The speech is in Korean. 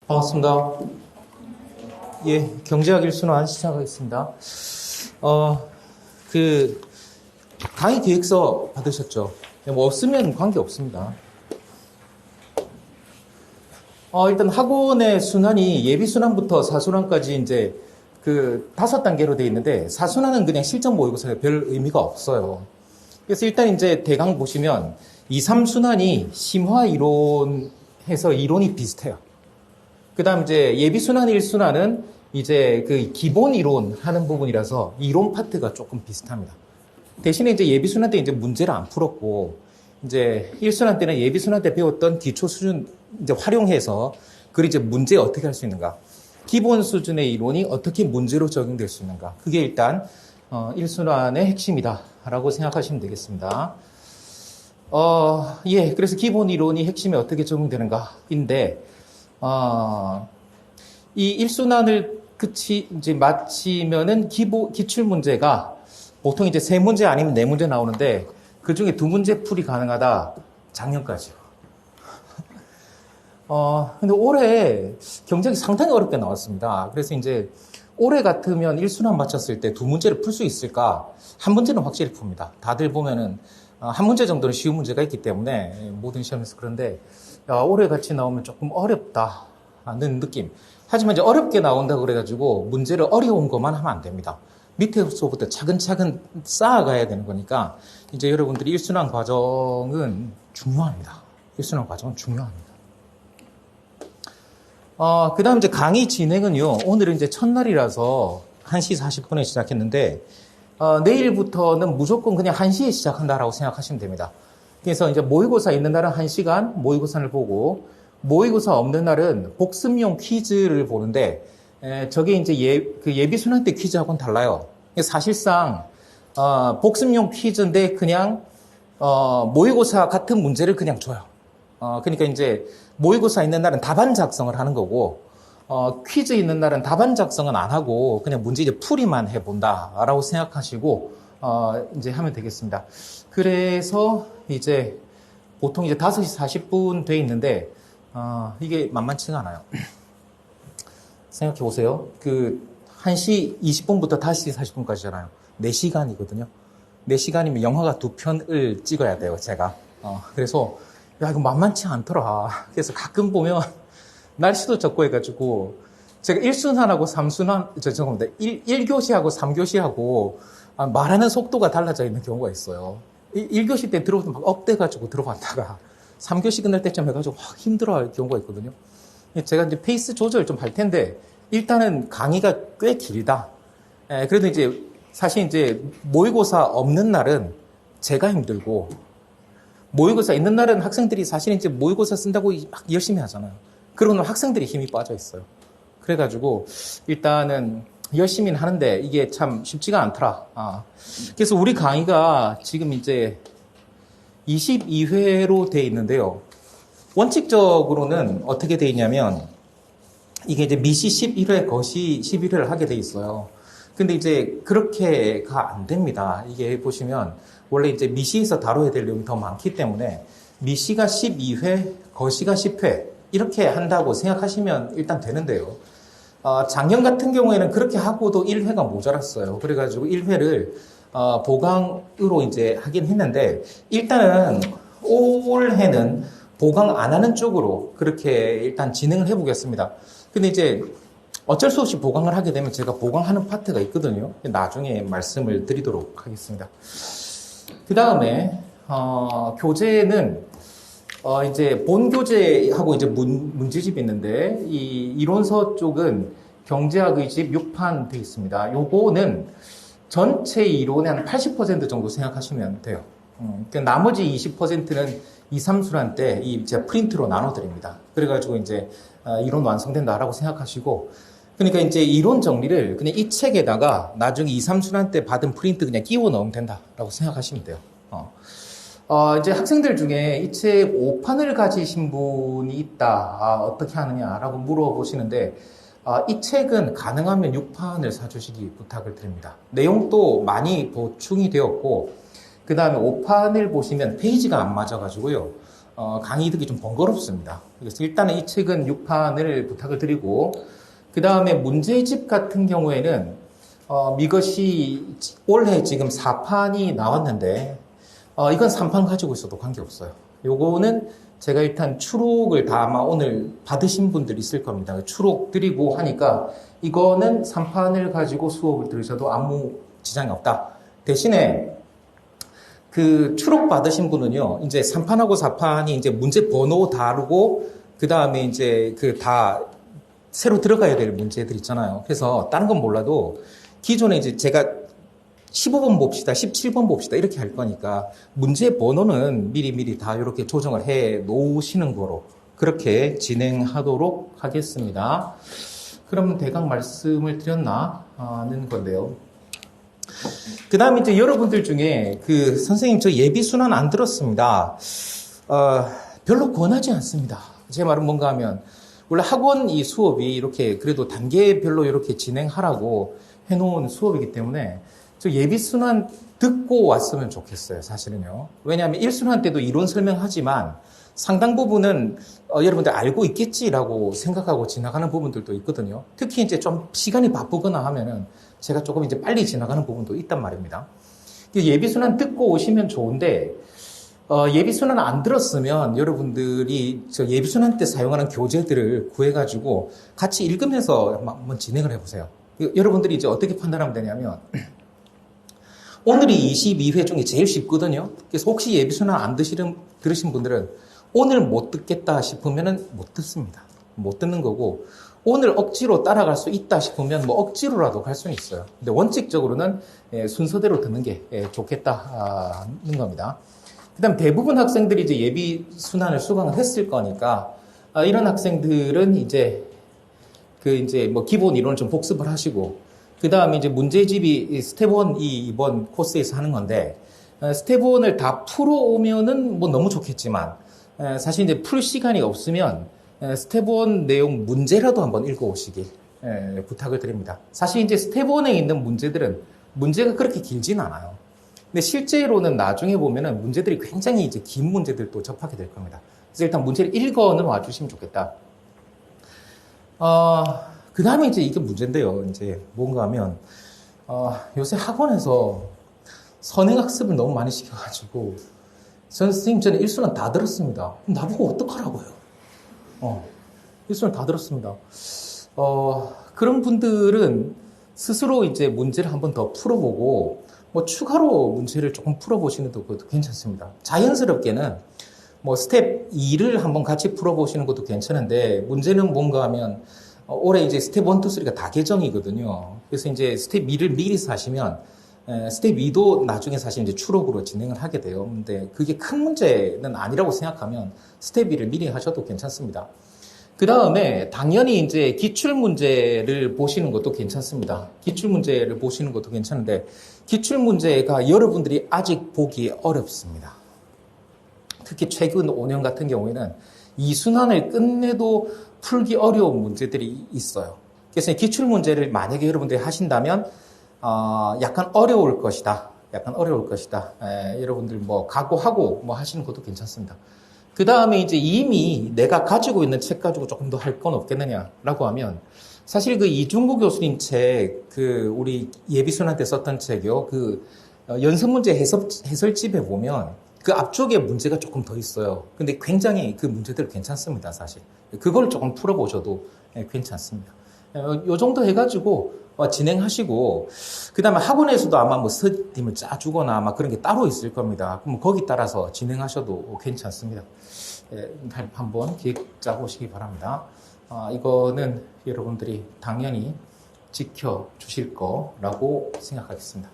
반갑습니다. 예, 경제학 일순환 시작하겠습니다. 강의 기획서 받으셨죠? 뭐 없으면 관계 없습니다. 일단 학원의 순환이 예비순환부터 사순환까지 이제 그 5단계로 되어 있는데, 사순환은 그냥 실전 모의고사에 별 의미가 없어요. 그래서 일단 이제 대강 보시면 2, 3순환이 심화 이론해서 이론이 비슷해요. 그 다음 이제 예비순환 1순환은 이제 그 기본 이론 하는 부분이라서 이론 파트가 조금 비슷합니다. 대신에 이제 예비순환 때 이제 문제를 안 풀었고, 이제 1순환 때는 예비순환 때 배웠던 기초 수준 이제 활용해서 그걸 이제 문제 어떻게 할 수 있는가, 기본 수준의 이론이 어떻게 문제로 적용될 수 있는가, 그게 일단 1순환의 핵심이다 라고 생각하시면 되겠습니다. 예, 그래서 기본 이론이 핵심에 어떻게 적용되는가인데, 이 1순환을 이제 마치면은 기출 문제가 보통 이제 3문제 아니면 4문제 나오는데, 그 중에 2문제 풀이 가능하다. 작년까지요. 근데 올해 경쟁이 상당히 어렵게 나왔습니다. 그래서 이제 올해 같으면 1순환 마쳤을 때 2문제를 풀 수 있을까? 한 문제는 확실히 풉니다. 다들 보면은 한 문제 정도는 쉬운 문제가 있기 때문에 모든 시험에서. 그런데 올해 같이 나오면 조금 어렵다는 느낌. 하지만 이제 어렵게 나온다고 그래가지고 문제를 어려운 것만 하면 안 됩니다. 밑에서부터 차근차근 쌓아가야 되는 거니까 이제 여러분들이 1순환 과정은 중요합니다. 1순환 과정은 중요합니다. 그 다음 이제 강의 진행은요, 오늘은 이제 첫날이라서 1시 40분에 시작했는데, 내일부터는 무조건 그냥 1시에 시작한다라고 생각하시면 됩니다. 그래서 이제 모의고사 있는 날은 1시간 모의고사를 보고, 모의고사 없는 날은 복습용 퀴즈를 보는데, 저게 이제 예비순환 때 퀴즈하고는 달라요. 사실상, 복습용 퀴즈인데 그냥, 모의고사 같은 문제를 그냥 줘요. 그러니까 이제 모의고사 있는 날은 답안 작성을 하는 거고, 퀴즈 있는 날은 답안 작성은 안 하고 그냥 문제 이제 풀이만 해본다라고 생각하시고 이제 하면 되겠습니다. 그래서 이제 보통 이제 5시 40분 돼 있는데 이게 만만치가 않아요. 생각해 보세요. 그 1시 20분부터 5시 40분까지잖아요. 4시간이거든요. 4시간이면 영화가 2편을 찍어야 돼요, 제가. 그래서 야, 이거 만만치 않더라. 그래서 가끔 보면 날씨도 덥고 해가지고 제가 1순환하고 3순환, 죄송합니다. 1교시하고 3교시하고 말하는 속도가 달라져 있는 경우가 있어요. 1교시 때 들어오면 막 업돼가지고 들어갔다가 3교시 끝날 때쯤 해가지고 확 힘들어할 경우가 있거든요. 제가 이제 페이스 조절 좀 할 텐데, 일단은 강의가 꽤 길다. 그래도 이제 사실 이제 모의고사 없는 날은 제가 힘들고, 모의고사 있는 날은 학생들이 사실 이제 모의고사 쓴다고 막 열심히 하잖아요. 그러면 학생들이 힘이 빠져 있어요. 그래가지고 일단은 열심히는 하는데 이게 참 쉽지가 않더라. 그래서 우리 강의가 지금 이제 22회로 돼 있는데요. 원칙적으로는 어떻게 돼 있냐면 이게 이제 미시 11회, 거시 11회를 하게 돼 있어요. 근데 이제 그렇게가 안 됩니다. 이게 보시면 원래 이제 미시에서 다뤄야 될 내용이 더 많기 때문에 미시가 12회, 거시가 10회 이렇게 한다고 생각하시면 일단 되는데요. 작년 같은 경우에는 그렇게 하고도 1회가 모자랐어요. 그래가지고 1회를 보강으로 이제 하긴 했는데, 일단은 올해는 보강 안 하는 쪽으로 그렇게 일단 진행을 해보겠습니다. 근데 이제 어쩔 수 없이 보강을 하게 되면 제가 보강하는 파트가 있거든요. 나중에 말씀을 드리도록 하겠습니다. 그 다음에 교재는 이제 본 교재하고 이제 문제집이 있는데, 이 이론서 쪽은 경제학의 집 6판 돼 있습니다. 요거는 전체 이론의 한 80% 정도 생각하시면 돼요. 그러니까 나머지 20%는 2, 3순환 때 이제 프린트로 나눠드립니다. 그래가지고 이제 이론 완성된다라고 생각하시고, 그러니까 이제 이론 정리를 그냥 이 책에다가 나중에 2, 3순환 때 받은 프린트 그냥 끼워 넣으면 된다라고 생각하시면 돼요. 이제 학생들 중에 이 책 5판을 가지신 분이 있다. 어떻게 하느냐라고 물어보시는데, 이 책은 가능하면 6판을 사주시기 부탁을 드립니다. 내용도 많이 보충이 되었고, 그 다음에 5판을 보시면 페이지가 안 맞아가지고요. 강의 듣기 좀 번거롭습니다. 그래서 일단은 이 책은 6판을 부탁을 드리고, 그 다음에 문제집 같은 경우에는, 이것이 올해 지금 4판이 나왔는데, 이건 3판 가지고 있어도 관계없어요. 요거는 제가 일단 추록을 다 아마 오늘 받으신 분들 있을 겁니다. 추록 드리고 하니까, 이거는 3판을 가지고 수업을 들으셔도 아무 지장이 없다. 대신에, 그 추록 받으신 분은요, 이제 3판하고 4판이 이제 문제 번호 다르고, 그 다음에 이제 그 다 새로 들어가야 될 문제들 있잖아요. 그래서 다른 건 몰라도 기존에 이제 제가 15번 봅시다, 17번 봅시다, 이렇게 할 거니까 문제 번호는 미리미리 다 이렇게 조정을 해 놓으시는 거로 그렇게 진행하도록 하겠습니다. 그럼 대강 말씀을 드렸나 하는 건데요. 그 다음에 이제 여러분들 중에 그 선생님 저 예비 순환 안 들었습니다. 별로 권하지 않습니다. 제 말은 뭔가 하면 원래 학원 이 수업이 이렇게 그래도 단계별로 이렇게 진행하라고 해놓은 수업이기 때문에 저 예비 순환 듣고 왔으면 좋겠어요. 사실은요. 왜냐하면 1순환 때도 이론 설명하지만 상당 부분은 여러분들 알고 있겠지라고 생각하고 지나가는 부분들도 있거든요. 특히 이제 좀 시간이 바쁘거나 하면은 제가 조금 이제 빨리 지나가는 부분도 있단 말입니다. 예비순환 듣고 오시면 좋은데, 예비순환 안 들었으면 여러분들이 저 예비순환 때 사용하는 교재들을 구해가지고 같이 읽으면서 한번 진행을 해보세요. 여러분들이 이제 어떻게 판단하면 되냐면, 오늘이 22회 중에 제일 쉽거든요. 그래서 혹시 예비순환 안 들으신 분들은 오늘 못 듣겠다 싶으면은 못 듣습니다. 못 듣는 거고, 오늘 억지로 따라갈 수 있다 싶으면 뭐 억지로라도 갈 수는 있어요. 근데 원칙적으로는 순서대로 듣는 게 좋겠다는 겁니다. 그 다음 대부분 학생들이 이제 예비 순환을 수강을 했을 거니까, 이런 학생들은 이제 뭐 기본 이론을 좀 복습을 하시고, 그 다음에 이제 문제집이 스텝 1이 이번 코스에서 하는 건데, 스텝 1을 다 풀어오면은 뭐 너무 좋겠지만, 사실 이제 풀 시간이 없으면 스텝 1 내용 문제라도 한번 읽어오시길 부탁을 드립니다. 사실 이제 스텝 1에 있는 문제들은 문제가 그렇게 길진 않아요. 근데 실제로는 나중에 보면은 문제들이 굉장히 이제 긴 문제들도 접하게 될 겁니다. 그래서 일단 문제를 읽어는 와주시면 좋겠다. 그 다음에 이제 이게 문제인데요. 이제 뭔가 하면, 요새 학원에서 선행학습을 너무 많이 시켜가지고, 선생님, 저는 1순환 다 들었습니다. 나보고 어떡하라고요? 1순환 다 들었습니다. 그런 분들은 스스로 이제 문제를 한번 더 풀어보고, 뭐 추가로 문제를 조금 풀어보시는 것도 괜찮습니다. 자연스럽게는 뭐 스텝 2를 한번 같이 풀어보시는 것도 괜찮은데, 문제는 뭔가 하면, 올해 이제 스텝 1, 2, 3가 다 개정이거든요. 그래서 이제 스텝 2를 미리 사시면, 스텝 2도 나중에 사실 이제 추록으로 진행을 하게 돼요. 근데 그게 큰 문제는 아니라고 생각하면 스텝 2를 미리 하셔도 괜찮습니다. 그 다음에 당연히 이제 기출문제를 보시는 것도 괜찮습니다. 기출문제를 보시는 것도 괜찮은데, 기출문제가 여러분들이 아직 보기 어렵습니다. 특히 최근 5년 같은 경우에는 이순환을 끝내도 풀기 어려운 문제들이 있어요. 그래서 기출문제를 만약에 여러분들이 하신다면 약간 어려울 것이다. 약간 어려울 것이다. 여러분들 뭐 각오하고 뭐 하시는 것도 괜찮습니다. 그 다음에 이제 이미 내가 가지고 있는 책 가지고 조금 더 할 건 없겠느냐라고 하면, 사실 그 이중구 교수님 책, 우리 예비순환 때 썼던 책이요. 연습문제 해설집에 보면 그 앞쪽에 문제가 조금 더 있어요. 근데 굉장히 그 문제들 괜찮습니다, 사실. 그걸 조금 풀어보셔도 괜찮습니다. 요 정도 해가지고 진행하시고, 그 다음에 학원에서도 아마 뭐 스팀을 짜주거나 아마 그런 게 따로 있을 겁니다. 그럼 거기 따라서 진행하셔도 괜찮습니다. 한번 계획 짜보시기 바랍니다. 이거는 여러분들이 당연히 지켜주실 거라고 생각하겠습니다.